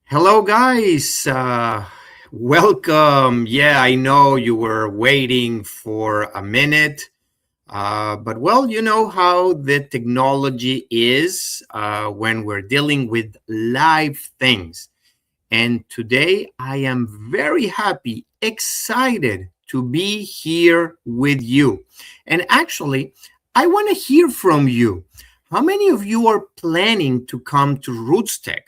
Hello, guys. Welcome. Yeah, I know you were waiting for a minute, but well, you know how the technology is when we're dealing with live things. And today I am very happy, excited to be here with you. And actually, I want to hear from you. How many of you are planning to come to RootsTech?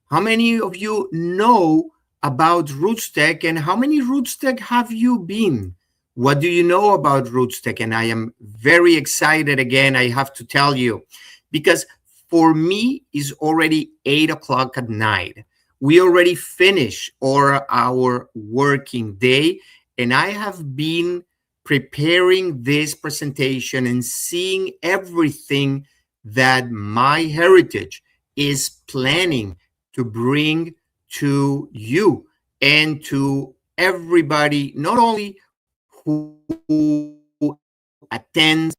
How many of you know about RootsTech and how many RootsTech have you been? What do you know about RootsTech? And I am very excited again, I have to tell you, because for me, it's already 8 o'clock at night. We already finished our working day, and I have been preparing this presentation and seeing everything that MyHeritage is planning to bring to you and to everybody, not only attends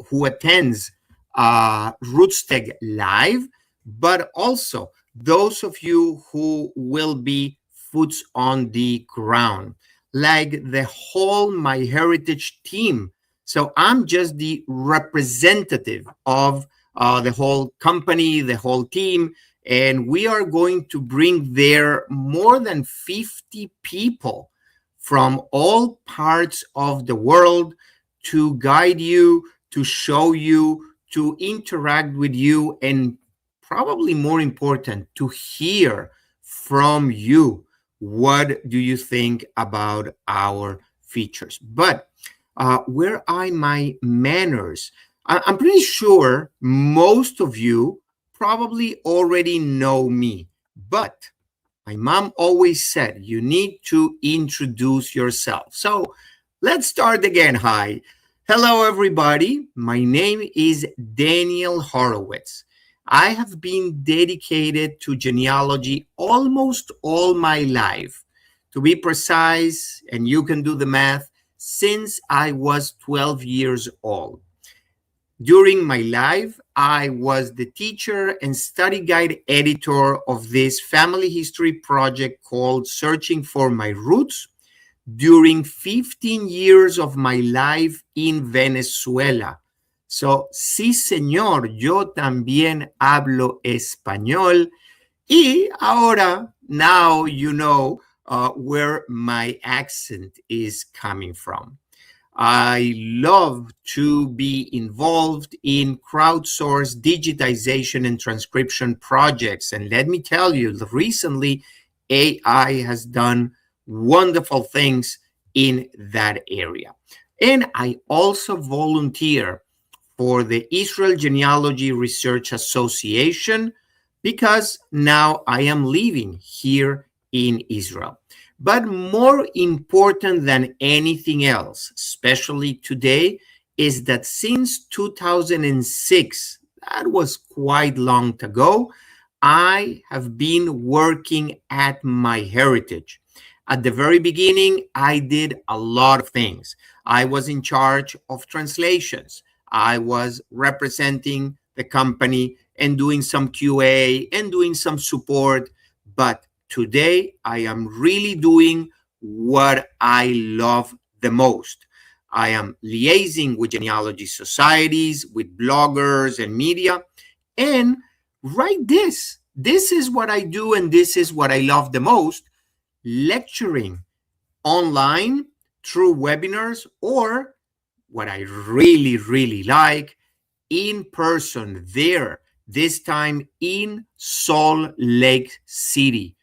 who attends RootsTech Live, but also those of you who will be foots on the ground, like the whole MyHeritage team. So I'm just the representative of the whole company, the whole team, and we are going to bring there more than 50 people from all parts of the world to guide you, to show you, to interact with you, and probably more important, to hear from you. What do you think about our features? But where are my manners? I'm pretty sure most of you probably already know me, but my mom always said you need to introduce yourself. So let's start again. Hi. Hello, everybody. My name is Daniel Horowitz. I have been dedicated to genealogy almost all my life. To be precise, and you can do the math, since I was 12 years old. During my life, I was the teacher and study guide editor of this family history project called Searching for My Roots during 15 years of my life in Venezuela. So, sí, señor, yo también hablo español. Y ahora, now you know where my accent is coming from. I love to be involved in crowdsourced digitization and transcription projects. And let me tell you, recently, AI has done wonderful things in that area. And I also volunteer for the Israel Genealogy Research Association because now I am living here in Israel. But more important than anything else, especially today, is that since 2006, that was quite long ago, I have been working at MyHeritage. At the very beginning, I did a lot of things. I was in charge of translations. I was representing the company and doing some QA and doing some support. But today, I am really doing what I love the most. I am liaising with genealogy societies, with bloggers and media, and write this. This is what I do, and this is what I love the most, lecturing online through webinars, or what I really, really like, in person there, this time in Salt Lake City,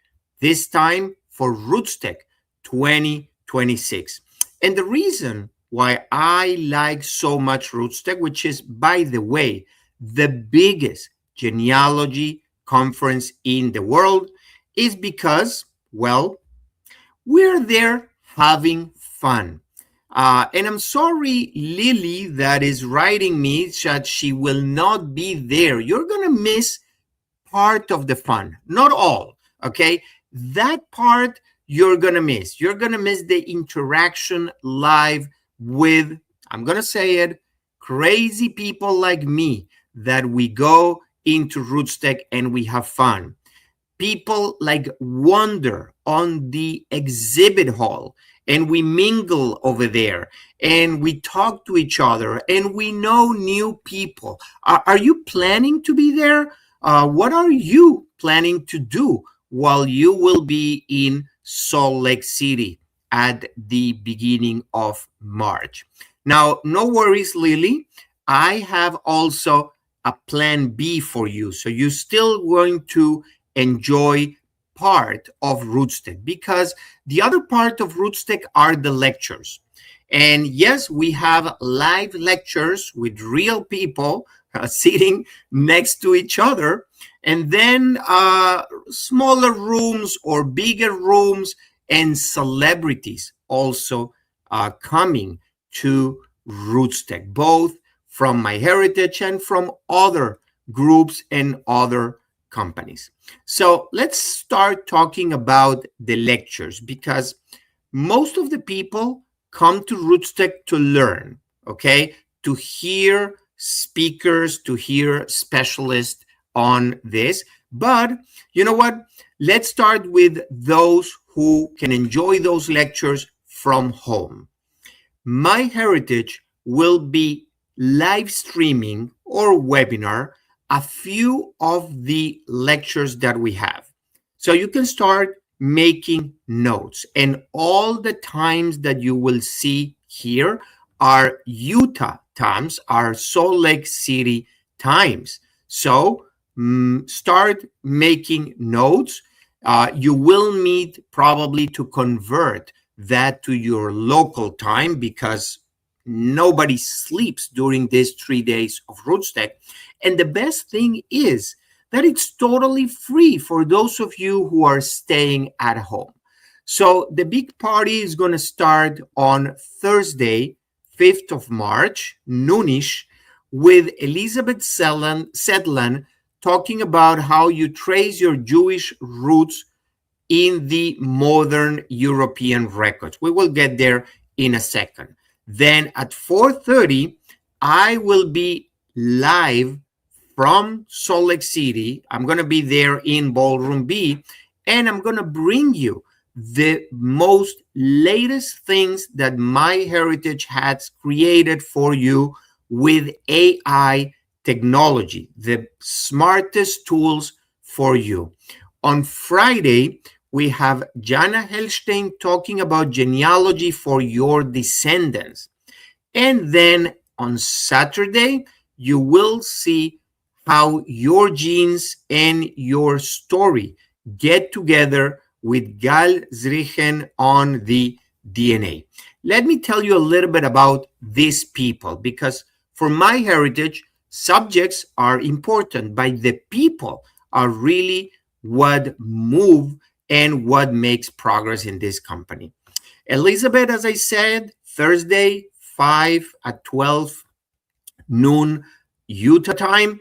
this time for RootsTech 2026. And the reason why I like so much RootsTech, which is, by the way, the biggest genealogy conference in the world, is because, well, we're there having fun. And I'm sorry, Lily, that is writing me that she will not be there. You're going to miss part of the fun, not all, okay? That part you're going to miss. You're going to miss the interaction live with, I'm going to say it, crazy people like me that we go into RootsTech and we have fun. People like wander on the exhibit hall, and we mingle over there, and we talk to each other, and we know new people. Are you planning to be there? What are you planning to do while you will be in Salt Lake City at the beginning of March? Now, no worries, Lily. I have also a plan B for you. So you're still going to enjoy part of RootsTech, because the other part of RootsTech are the lectures. And yes, we have live lectures with real people sitting next to each other, and then smaller rooms or bigger rooms, and celebrities also coming to RootsTech, both from MyHeritage and from other groups and other companies. So let's start talking about the lectures, because most of the people come to RootsTech to learn, okay, to hear speakers, to hear specialists on this. But you know what? Let's start with those who can enjoy those lectures from home. MyHeritage will be live streaming or webinar a few of the lectures that we have. So you can start making notes, and all the times that you will see here are Utah times, are Salt Lake City times. So start making notes. You will need probably to convert that to your local time, because nobody sleeps during these 3 days of RootsTech. And the best thing is that it's totally free for those of you who are staying at home. So the big party is going to start on Thursday, 5th of March, noonish, with Elizabeth Sedlan talking about how you trace your Jewish roots in the modern European records. We will get there in a second. Then at 4:30, I will be live from Salt Lake City. I'm going to be there in Ballroom B, and I'm going to bring you the most latest things that MyHeritage has created for you with AI technology, the smartest tools for you. On Friday, we have Jana Helstein talking about genealogy for your descendants. And then on Saturday, you will see how your genes and your story get together with Gal Zrichen on the DNA. Let me tell you a little bit about these people, because for MyHeritage, subjects are important, but the people are really what move and what makes progress in this company. Elizabeth, as I said, Thursday, 5 at 12 noon Utah time.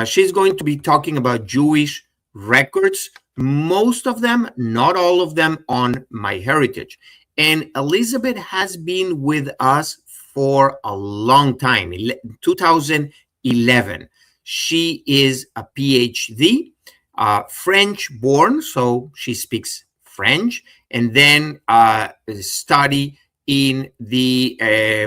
She's going to be talking about Jewish records, most of them, not all of them, on MyHeritage. And Elizabeth has been with us for a long time, 2011. She is a PhD, French born, so she speaks French, and then study in the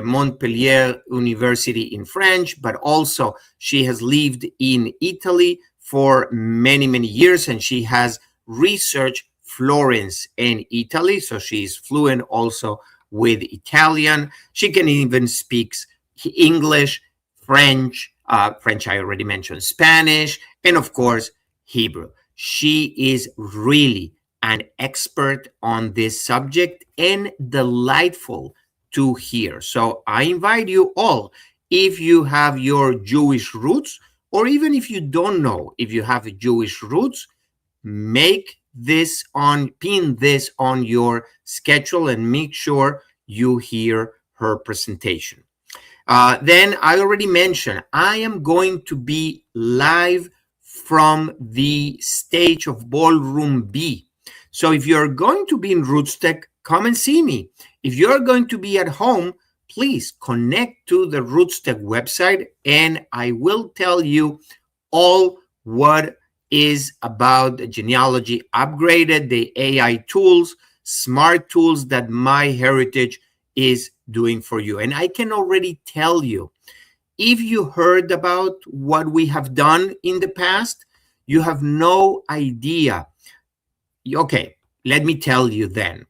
Montpellier University in French, but also she has lived in Italy for many, many years, and she has researched Florence and Italy, so she's fluent also with Italian. She can even speak English, French, French I already mentioned, Spanish, and of course, Hebrew. She is really an expert on this subject and delightful to hear. So I invite you all, if you have your Jewish roots, or even if you don't know if you have Jewish roots, make this pin this on your schedule and make sure you hear her presentation. Then I already mentioned, I am going to be live from the stage of Ballroom B. So if you're going to be in RootsTech, come and see me. If you're going to be at home, please connect to the RootsTech website, and I will tell you all what is about the genealogy upgraded, the AI tools, smart tools that MyHeritage is doing for you. And I can already tell you, if you heard about what we have done in the past, you have no idea. Okay, let me tell you then.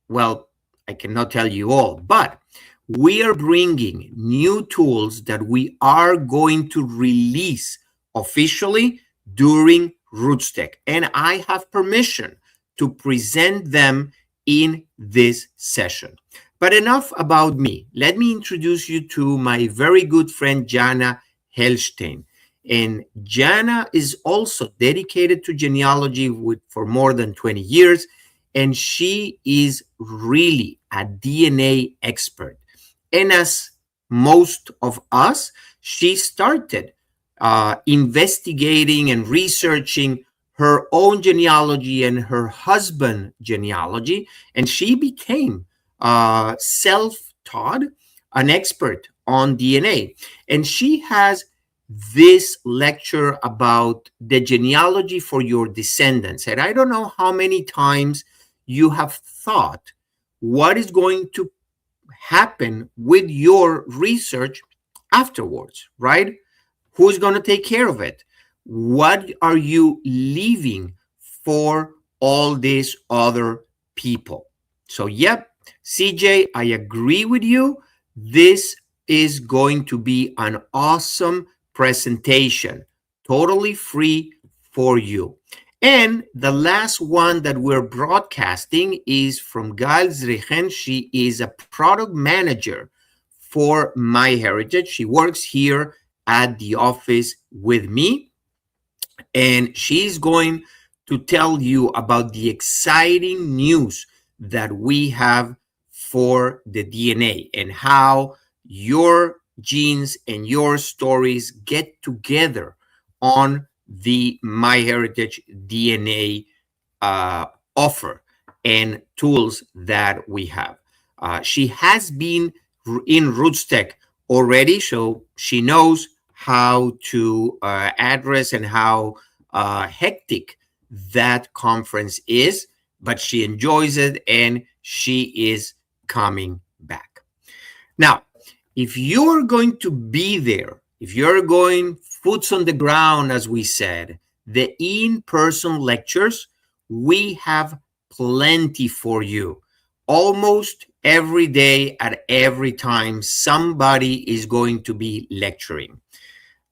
Well, I cannot tell you all, but we are bringing new tools that we are going to release officially during RootsTech. And I have permission to present them in this session. But enough about me. Let me introduce you to my very good friend, Jana Helstein. And Jana is also dedicated to genealogy for more than 20 years. And she is really a DNA expert. And as most of us, she started investigating and researching her own genealogy and her husband's genealogy. And she became self-taught, an expert on DNA. And she has this lecture about the genealogy for your descendants. And I don't know how many times you have thought what is going to happen with your research afterwards, right? Who's going to take care of it? What are you leaving for all these other people? So, yep, CJ, I agree with you. This is going to be an awesome presentation, totally free for you. And the last one that we're broadcasting is from Gal Zrichen. She is a product manager for MyHeritage. She works here at the office with me, and she's going to tell you about the exciting news that we have for the DNA and how your genes and your stories get together on the MyHeritage DNA offer and tools that we have. She has been in RootsTech already, so she knows how to address and how hectic that conference is, but she enjoys it and she is coming back. Now, if you're going to be there, if you're going boots on the ground, as we said, the in-person lectures, we have plenty for you. Almost every day at every time, somebody is going to be lecturing.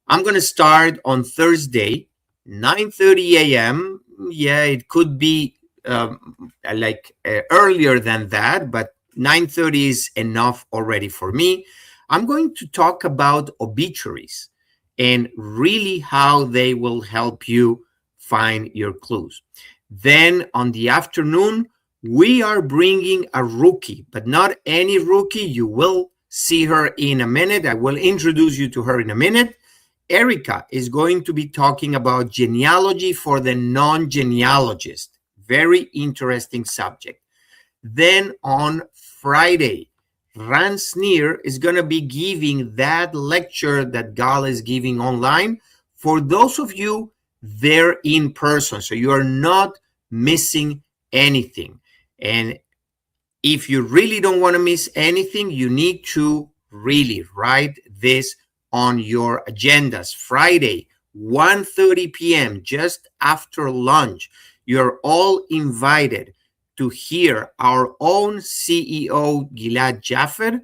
I'm going to start on Thursday, 9:30 a.m. Yeah, it could be earlier than that, but 9:30 is enough already for me. I'm going to talk about obituaries and really how they will help you find your clues. Then on the afternoon, we are bringing a rookie, but not any rookie. You will see her in a minute. I will introduce you to her in a minute. Erica is going to be talking about genealogy for the non-genealogist. Very interesting subject. Then on Friday, Ran Sneer is going to be giving that lecture that Gal is giving online for those of you there in person. So you are not missing anything. And if you really don't want to miss anything, you need to really write this on your agendas. Friday, 1:30 p.m., just after lunch, you're all invited to hear our own CEO, Gilad Jaffer,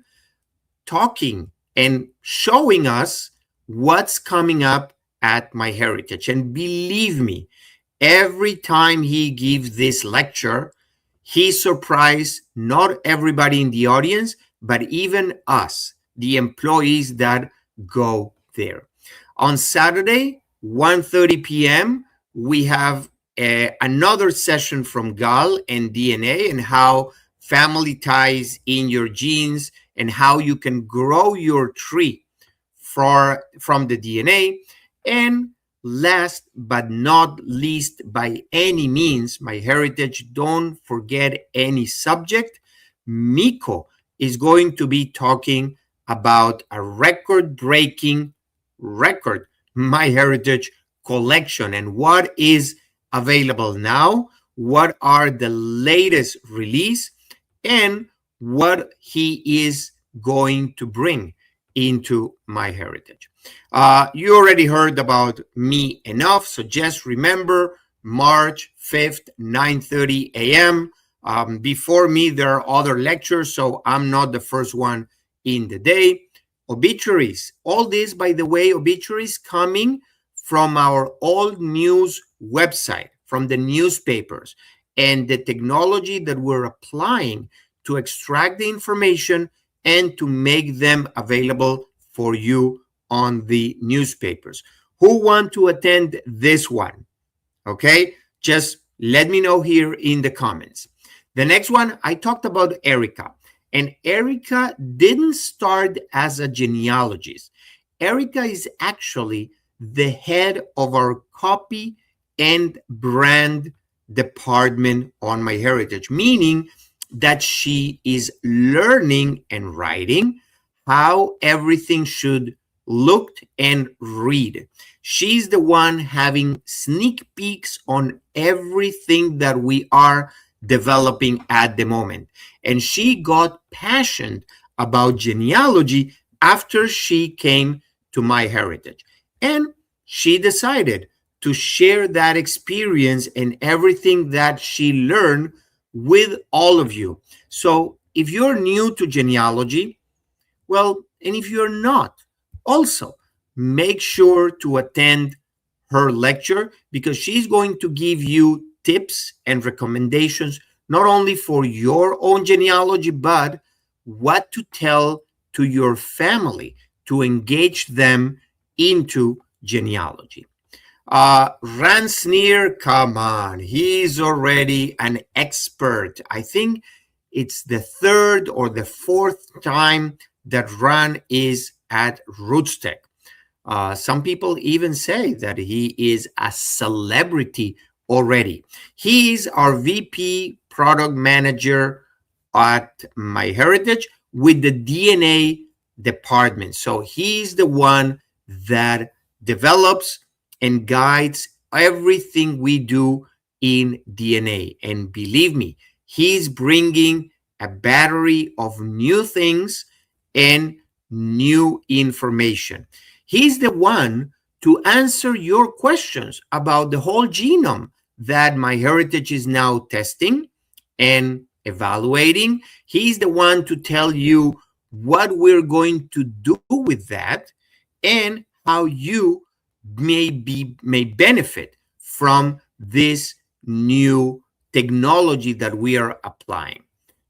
talking and showing us what's coming up at MyHeritage. And believe me, every time he gives this lecture, he surprised not everybody in the audience, but even us, the employees that go there. On Saturday, 1:30 p.m., we have another session from Gal and DNA and how family ties in your genes and how you can grow your tree from the DNA. And last but not least, by any means, MyHeritage, don't forget any subject. Miko is going to be talking about a record-breaking MyHeritage collection and what is available now, what are the latest release, and what he is going to bring into MyHeritage. You already heard about me enough, so just remember March 5th, 9:30 a.m. Before me, there are other lectures, so I'm not the first one in the day. Obituaries. All this, by the way, obituaries coming from our old news website, from the newspapers, and the technology that we're applying to extract the information and to make them available for you on the newspapers. Who want to attend this one? Okay, just let me know here in the comments. The next one, I talked about Erica, and Erica didn't start as a genealogist. Erica is actually the head of our copy and brand department on MyHeritage, meaning that she is learning and writing how everything should look and read. She's the one having sneak peeks on everything that we are developing at the moment. And she got passionate about genealogy after she came to MyHeritage. And she decided to share that experience and everything that she learned with all of you. So if you're new to genealogy, well, and if you're not, also make sure to attend her lecture because she's going to give you tips and recommendations, not only for your own genealogy, but what to tell to your family to engage them into genealogy. Ransneer, come on, he's already an expert. I think it's the third or the fourth time that Ran is at RootsTech. Some people even say that he is a celebrity already. He is our VP product manager at MyHeritage with the DNA department. So he's the one that develops and guides everything we do in DNA. And believe me, he's bringing a battery of new things and new information. He's the one to answer your questions about the whole genome that MyHeritage is now testing and evaluating. He's the one to tell you what we're going to do with that and how you may benefit from this new technology that we are applying.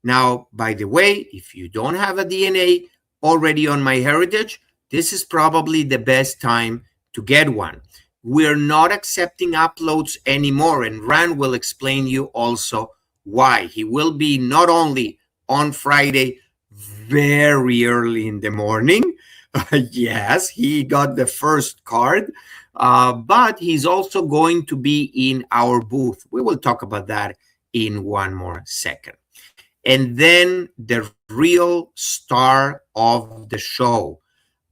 Now, by the way, if you don't have a DNA already on MyHeritage, this is probably the best time to get one. We're not accepting uploads anymore, and Rand will explain you also why. He will be not only on Friday very early in the morning. Yes, he got the first card, but he's also going to be in our booth. We will talk about that in one more second. And then the real star of the show,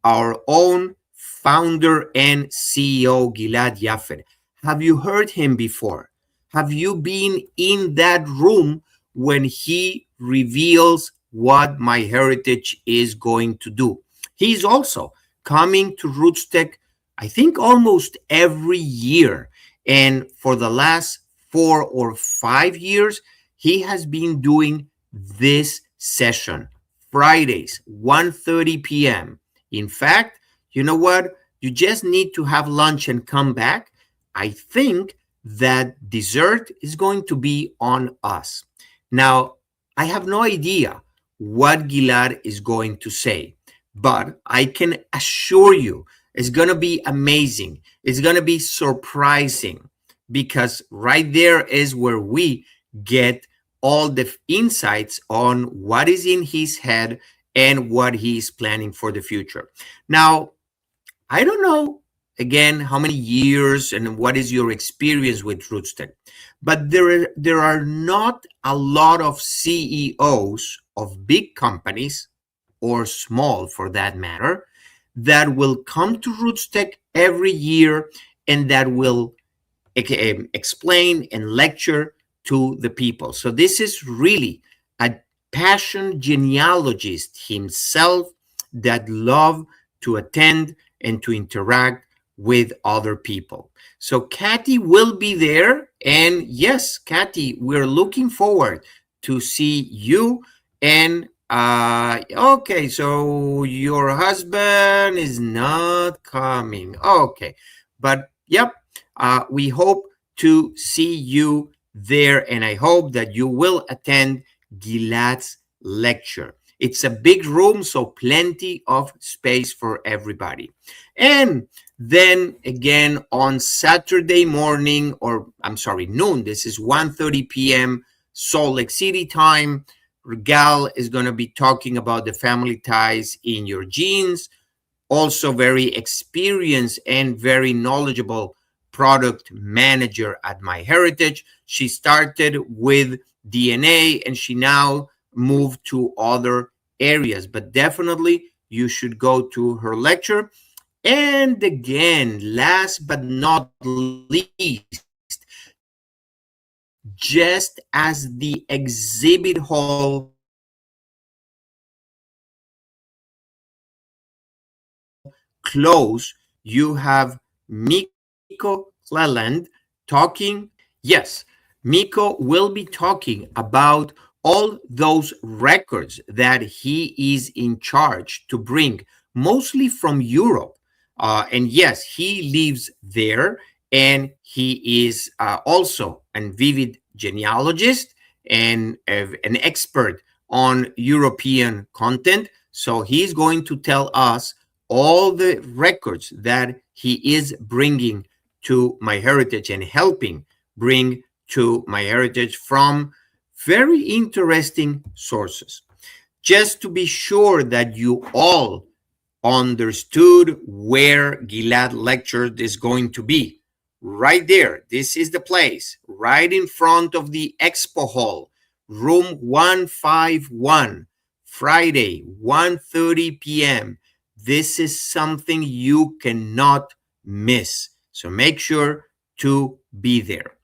our own founder and CEO, Gilad Yafet. Have you heard him before? Have you been in that room when he reveals what MyHeritage is going to do? He's also coming to RootsTech, I think, almost every year. And for the last 4 or 5 years, he has been doing this session, Fridays, 1:30 p.m. In fact, you know what? You just need to have lunch and come back. I think that dessert is going to be on us. Now, I have no idea what Gilad is going to say, but I can assure you it's going to be amazing. It's going to be surprising because right there is where we get all the insights on what is in his head and what he's planning for the future. Now, I don't know, again, how many years and what is your experience with RootsTech, but there are not a lot of CEOs of big companies, or small for that matter, that will come to RootsTech every year and that will explain and lecture to the people. So this is really a passion genealogist himself that love to attend and to interact with other people. So Kathy will be there. And yes, Kathy, we're looking forward to see you. And okay, so your husband is not coming. Okay. But yep, we hope to see you there, and I hope that you will attend Gilad's lecture. It's a big room, so plenty of space for everybody. And then again on Saturday morning, or I'm sorry, noon, this is 1:30 p.m. Salt Lake City time. Gal is going to be talking about the family ties in your genes, also very experienced and very knowledgeable product manager at MyHeritage. She started with DNA and she now moved to other areas, but definitely you should go to her lecture. And again, last but not least, just as the exhibit hall close, you have Miko Cleland talking. Yes, Miko will be talking about all those records that he is in charge to bring, mostly from Europe. And yes, he lives there, and he is also a vivid genealogist and an expert on European content. So he's going to tell us all the records that he is bringing to MyHeritage and helping bring to MyHeritage from very interesting sources. Just to be sure that you all understood where Gilad lecture is going to be. Right there, this is the place, right in front of the expo hall, room 151, Friday, 1:30 p.m. This is something you cannot miss. So make sure to be there.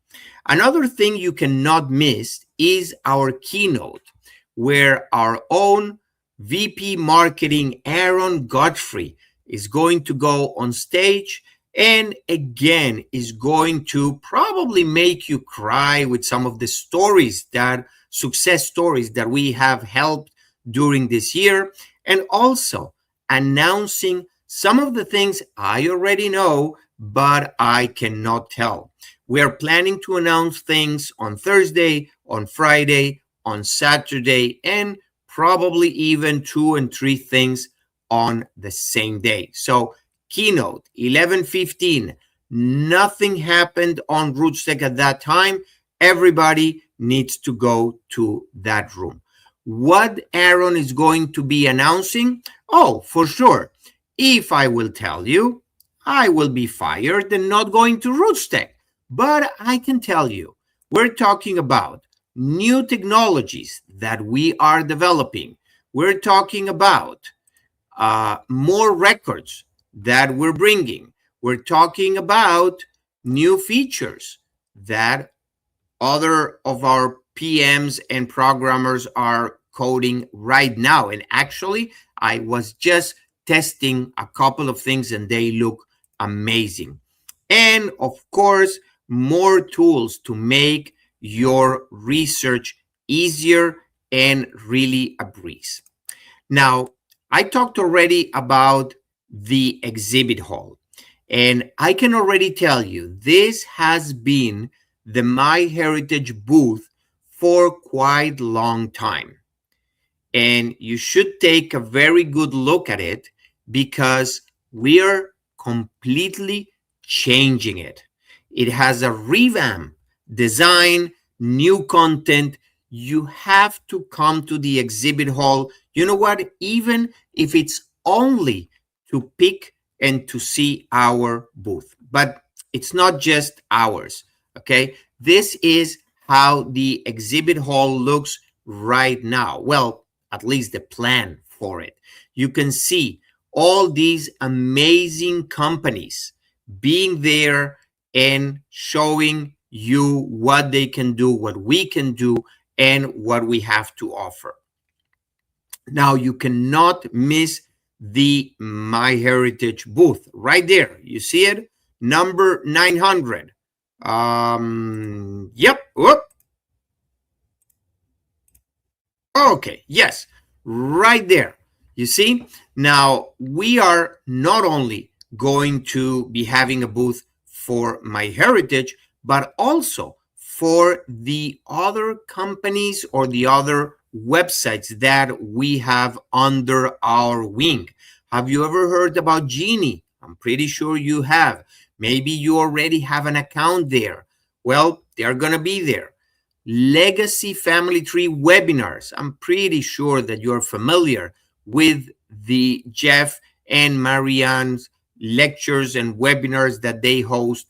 Another thing you cannot miss is our keynote, where our own VP Marketing Aaron Godfrey is going to go on stage and again is going to probably make you cry with some of the stories, that success stories that we have helped during this year, and also announcing some of the things I already know, but I cannot tell. We are planning to announce things on Thursday, on Friday, on Saturday, and probably even 2 and 3 things on the same day. So keynote 11:15. Nothing happened on RootsTech at that time. Everybody needs to go to that room. What Aaron is going to be announcing? Oh, for sure. If I will tell you, I will be fired and not going to RootsTech. But I can tell you, we're talking about new technologies that we are developing. We're talking about more records that we're bringing. We're talking about new features that other of our PMs and programmers are coding right now. And actually, I was just testing a couple of things and they look amazing. And of course, more tools to make your research easier and really a breeze. Now, I talked already about the exhibit hall, and I can already tell you this has been the MyHeritage booth for quite a long time. And you should take a very good look at it because we are completely changing it. It has a revamp design, new content. You have to come to the exhibit hall. You know what? Even if it's only to pick and to see our booth, but it's not just ours. Okay. This is how the exhibit hall looks right now. Well, at least the plan for it. You can see all these amazing companies being there and showing you what they can do, what we can do, and what we have to offer. Now, you cannot miss the MyHeritage booth right there. You see it? Number 900. Yep. Whoop. Okay. Yes. Right there. You see? Now, we are not only going to be having a booth for MyHeritage, but also for the other companies or the other websites that we have under our wing. Have you ever heard about Genie? I'm pretty sure you have. Maybe you already have an account there. Well, they're going to be there. Legacy Family Tree webinars. I'm pretty sure that you're familiar with the Jeff and Marianne's lectures and webinars that they host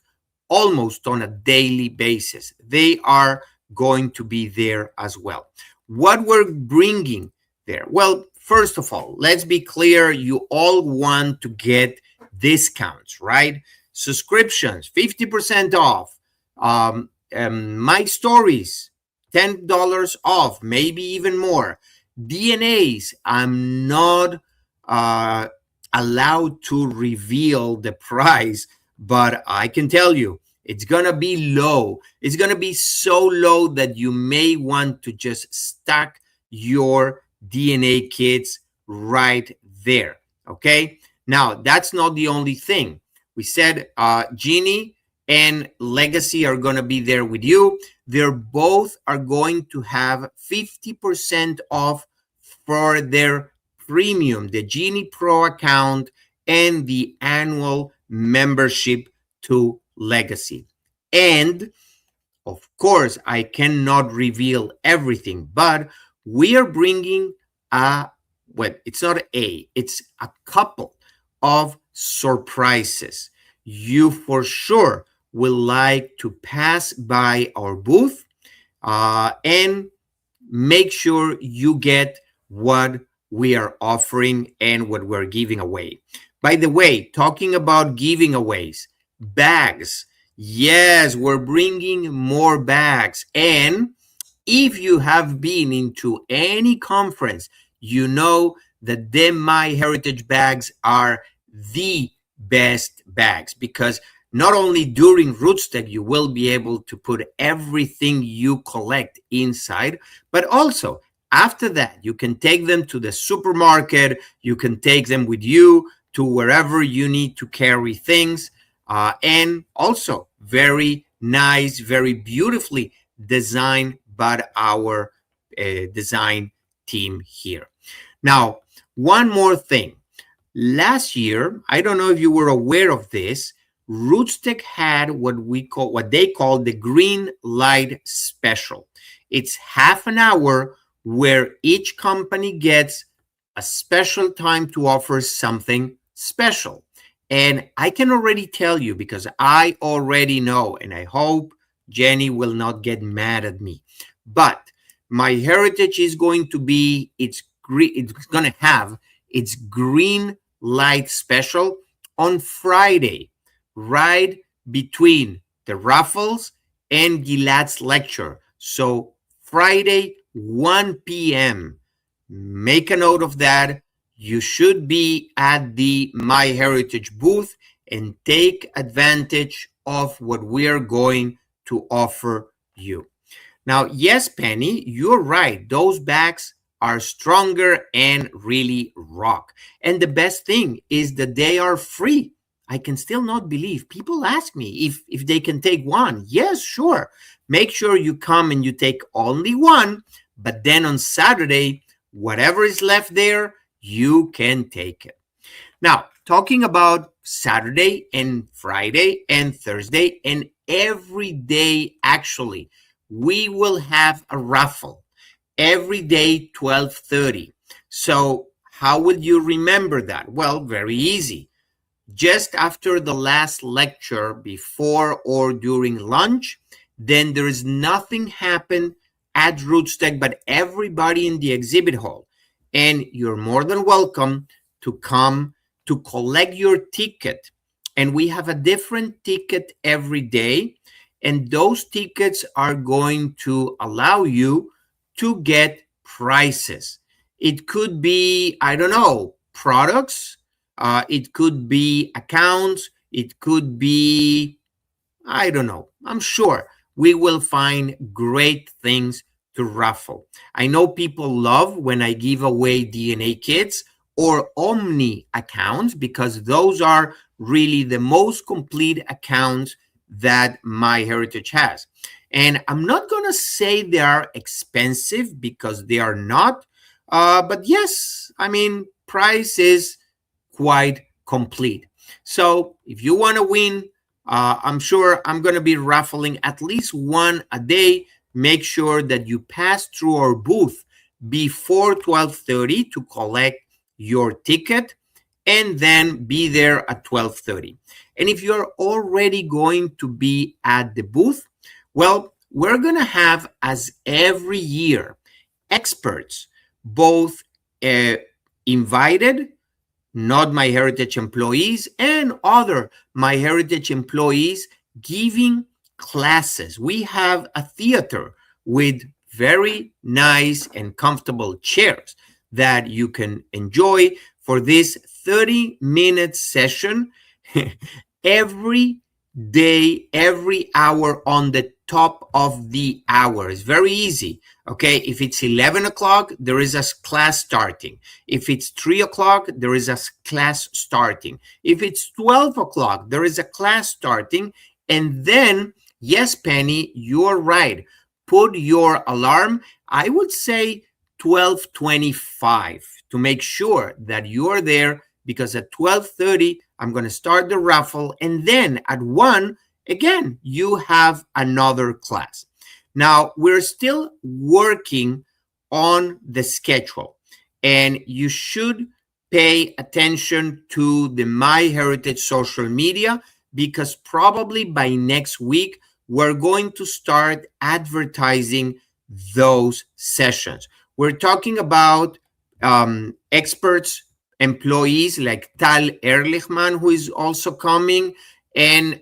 almost on a daily basis. They are going to be there as well. What we're bringing there? Well, first of all, let's be clear. You all want to get discounts, right? Subscriptions, 50% off. My stories, $10 off, maybe even more. DNAs, I'm not allowed to reveal the price, but I can tell you it's going to be low. It's going to be so low that you may want to just stack your DNA kits right there. Okay. Now, that's not the only thing. We said Genie and Legacy are going to be there with you. They're both are going to have 50% off for their premium, the Genie Pro account, and the annual membership to Legacy. And of course, I cannot reveal everything, but we are bringing it's not it's a couple of surprises. You for sure will like to pass by our booth and make sure you get what we are offering and what we're giving away. By the way, talking about giving aways, bags. Yes, we're bringing more bags. And if you have been into any conference, you know that the MyHeritage bags are the best bags, because not only during RootsTech you will be able to put everything you collect inside, but also after that you can take them to the supermarket, you can take them with you to wherever you need to carry things, and also very nice, very beautifully designed by our design team here. Now, one more thing. Last year, I don't know if you were aware of this, RootsTech had what they call the green light special. It's half an hour where each company gets a special time to offer something special. And I can already tell you, because I already know, and I hope Jenny will not get mad at me, but MyHeritage is going to be it's going to have its green light special on Friday, right between the raffles and Gilad's lecture. So Friday, 1 p.m. Make a note of that. You should be at the MyHeritage booth and take advantage of what we are going to offer you. Now, yes, Penny, you're right. Those bags are stronger and really rock. And the best thing is that they are free. I can still not believe. People ask me if they can take one. Yes, sure. Make sure you come and you take only one. But then on Saturday, whatever is left there, you can take it. Now, talking about Saturday and Friday and Thursday and every day, actually, we will have a raffle every day, 12:30. So how will you remember that? Well, very easy. Just after the last lecture, before or during lunch, then there is nothing happen at RootsTech, but everybody in the exhibit hall. And you're more than welcome to come to collect your ticket and we have a different ticket every day. And those tickets are going to allow you to get prizes. It could be, I don't know, products, it could be accounts, it could be, I don't know. I'm sure we will find great things to raffle. I know people love when I give away DNA kits or Omni accounts because those are really the most complete accounts that MyHeritage has. And I'm not going to say they are expensive because they are not. But yes, I mean, price is quite complete. So if you want to win, I'm sure I'm going to be raffling at least one a day. Make sure that you pass through our booth before 12:30 to collect your ticket and then be there at 12:30. And if you're already going to be at the booth, well, we're going to have, as every year, experts, both invited, not MyHeritage employees, and other MyHeritage employees giving classes. We have a theater with very nice and comfortable chairs that you can enjoy for this 30-minute session every day, every hour on the top of the hour. It's very easy. Okay, if it's 11 o'clock, there is a class starting. If it's 3 o'clock, there is a class starting. If it's 12 o'clock, there is a class starting. And then, yes, Penny, you're right. Put your alarm, I would say 12:25, to make sure that you're there, because at 12:30, I'm going to start the raffle. And then at 1, again, you have another class. Now, we're still working on the schedule, and you should pay attention to the MyHeritage social media, because probably by next week, we're going to start advertising those sessions. We're talking about experts, employees like Tal Ehrlichman, who is also coming, and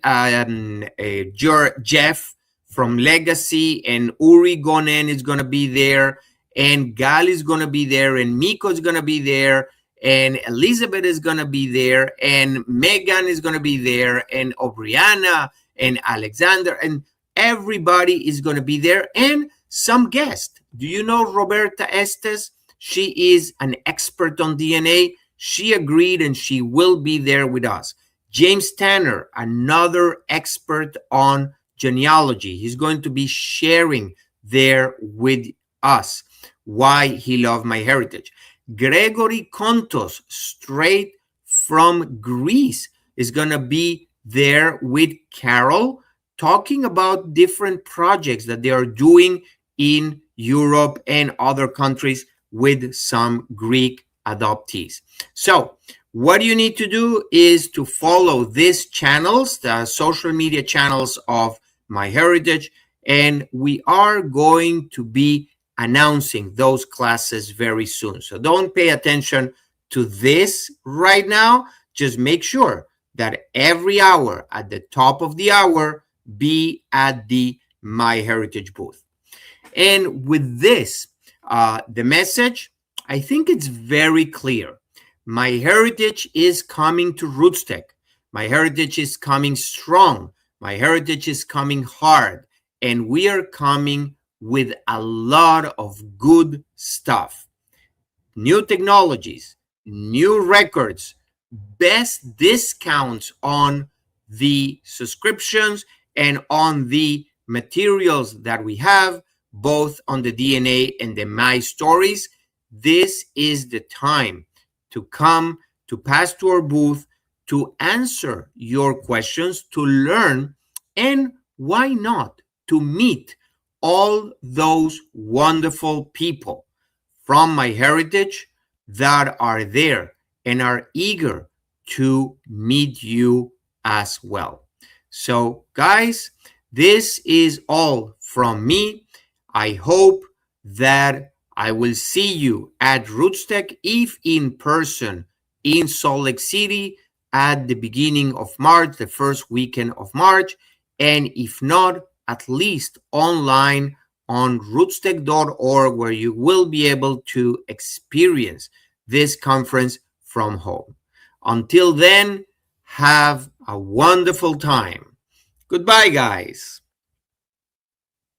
Jeff from Legacy, and Uri Gonen is going to be there, and Gal is going to be there, and Miko is going to be there, and Elizabeth is going to be there, and Megan is going to be there, and Obriana, and Alexander, and everybody is going to be there, and some guests. Do you know Roberta Estes? She is an expert on DNA. She agreed, and she will be there with us. James Tanner, another expert on genealogy. He's going to be sharing there with us why he loved MyHeritage. Gregory Kontos, straight from Greece, is going to be there with Carol, talking about different projects that they are doing in Europe and other countries with some Greek adoptees. So what you need to do is to follow these channels, the social media channels of MyHeritage, and we are going to be announcing those classes very soon. So don't pay attention to this right now. Just make sure that every hour, at the top of the hour, be at the MyHeritage booth. And with this, the message, I think it's very clear. MyHeritage is coming to RootsTech. MyHeritage is coming strong. MyHeritage is coming hard. And we are coming with a lot of good stuff. New technologies, new records, best discounts on the subscriptions and on the materials that we have, both on the DNA and the My Stories. This is the time to come, to pass to our booth, to answer your questions, to learn, and why not to meet all those wonderful people from MyHeritage that are there and are eager to meet you as well. So, guys, this is all from me. I hope that I will see you at RootsTech, if in person in Salt Lake City, at the beginning of March, the first weekend of March, and if not, at least online on rootstech.org, where you will be able to experience this conference from home. Until then, have a wonderful time. Goodbye, guys.